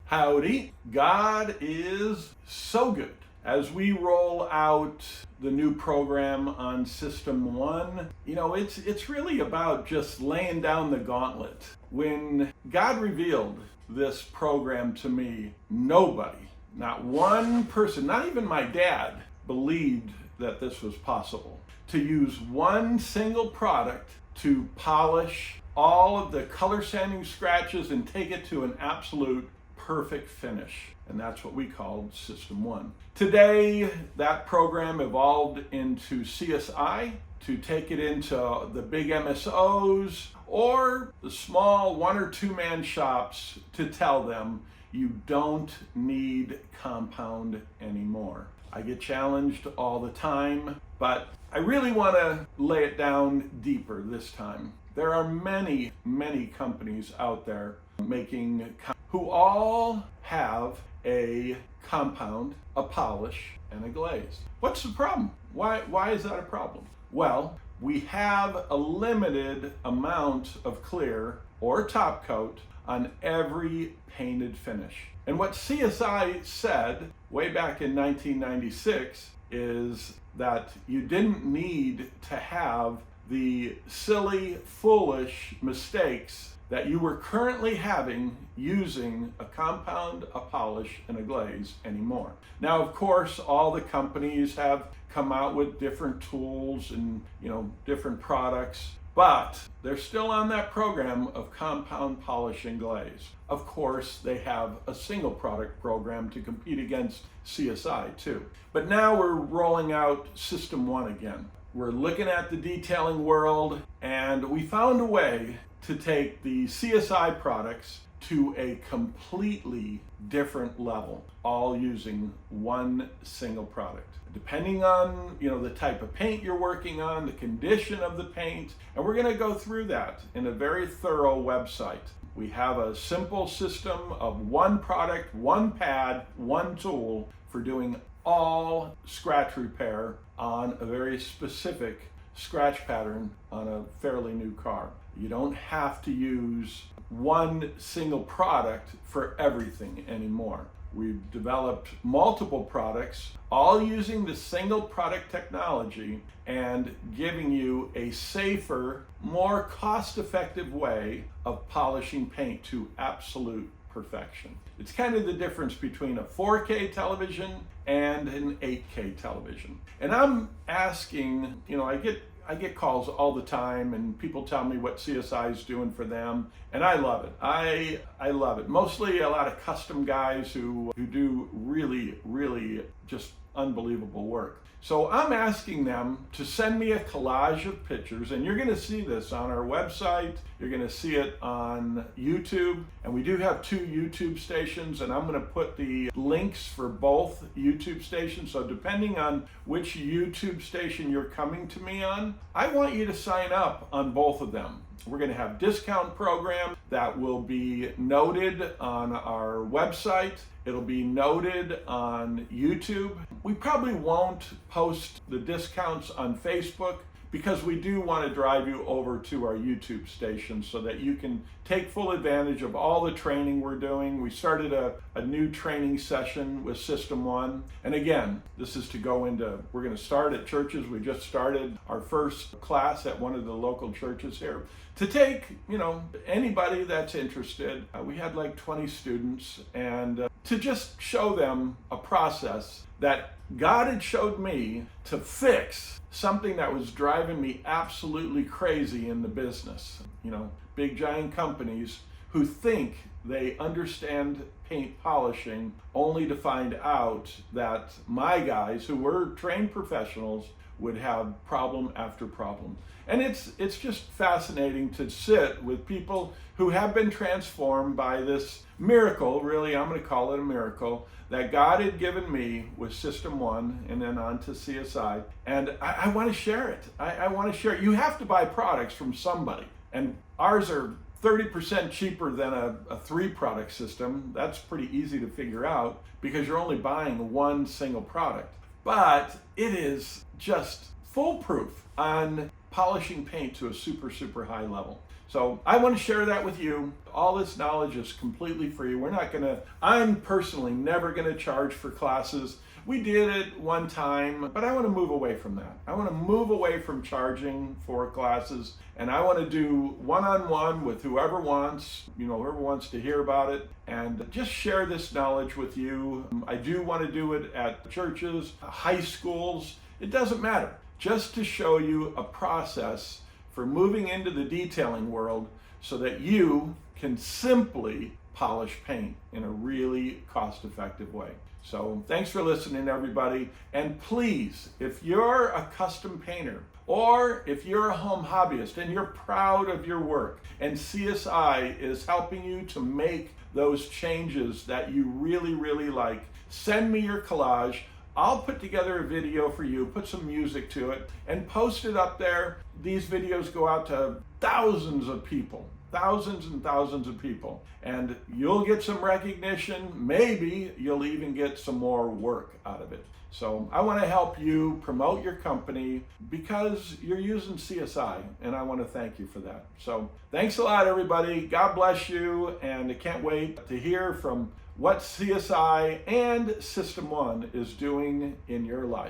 Howdy. God is so good. As we roll out the new program on System 1, it's really about just laying down the gauntlet. When God revealed this program to me, nobody, not one person, not even my dad, believed that this was possible. To use one single product to polish all of the color sanding scratches and take it to an absolute perfect finish. And that's what we called System 1. Today, that program evolved into CSI to take it into the big MSOs or the small 1 or 2 man shops to tell them you don't need compound anymore. I get challenged all the time, but I really want to lay it down deeper this time. There are many, many companies out there making who all have a compound, a polish, and a glaze. What's the problem? Why is that a problem? Well, we have a limited amount of clear or top coat on every painted finish. And what CSI said way back in 1996 is that you didn't need to have the silly, foolish mistakes that you were currently having using a compound, a polish, and a glaze anymore. Now, of course, all the companies have come out with different tools and different products, but they're still on that program of compound, polish, and glaze. Of course, they have a single product program to compete against CSI too. But now we're rolling out System 1 again. We're looking at the detailing world, and we found a way to take the CSI products to a completely different level, all using one single product. Depending on the type of paint you're working on, the condition of the paint, and we're going to go through that in a very thorough website. We have a simple system of one product, one pad, one tool for doing all scratch repair on a very specific scratch pattern on a fairly new car. You don't have to use one single product for everything anymore. We've developed multiple products, all using the single product technology and giving you a safer, more cost-effective way of polishing paint to absolute perfection. It's kind of the difference between a 4K television and an 8K television. And I'm asking, I get calls all the time and people tell me what CSI is doing for them, and I love it. I love it. Mostly a lot of custom guys who do really, really just unbelievable work. So I'm asking them to send me a collage of pictures, and you're going to see this on our website. You're going to see it on YouTube, and we do have 2 YouTube stations, and I'm going to put the links for both YouTube stations. So depending on which YouTube station you're coming to me on, I want you to sign up on both of them. We're going to have discount program that will be noted on our website. It'll be noted on YouTube. We probably won't post the discounts on Facebook because we do want to drive you over to our YouTube station so that you can take full advantage of all the training we're doing. We started a new training session with System 1. And again, this is to go into, we're going to start at churches. We just started our first class at one of the local churches here to take, anybody that's interested. We had like 20 students, and to just show them a process that God had showed me to fix something that was driving me absolutely crazy in the business. Big giant companies who think they understand paint polishing only to find out that my guys, who were trained professionals, would have problem after problem. And it's just fascinating to sit with people who have been transformed by this miracle, really, I'm going to call it a miracle, that God had given me with System 1 and then on to CSI. And I want to share it. I want to share it. You have to buy products from somebody. And ours are 30% cheaper than a 3-product system. That's pretty easy to figure out because you're only buying one single product. But it is just foolproof on polishing paint to a super, super high level. So I want to share that with you. All this knowledge is completely free. I'm personally never gonna charge for classes. We did it one time, but I want to move away from that. I want to move away from charging for classes, and I want to do one-on-one with whoever wants to hear about it, and just share this knowledge with you. I do want to do it at churches, high schools. It doesn't matter. Just to show you a process for moving into the detailing world so that you can simply polish paint in a really cost-effective way. So thanks for listening, everybody. And please, if you're a custom painter or if you're a home hobbyist and you're proud of your work and CSI is helping you to make those changes that you really, really like, send me your collage. I'll put together a video for you, put some music to it, and post it up there. These videos go out to thousands and thousands of people, and you'll get some recognition. Maybe you'll even get some more work out of it. So I want to help you promote your company because you're using CSI, and I want to thank you for that. So thanks a lot, everybody. God bless you, and I can't wait to hear from what CSI and System 1 is doing in your life.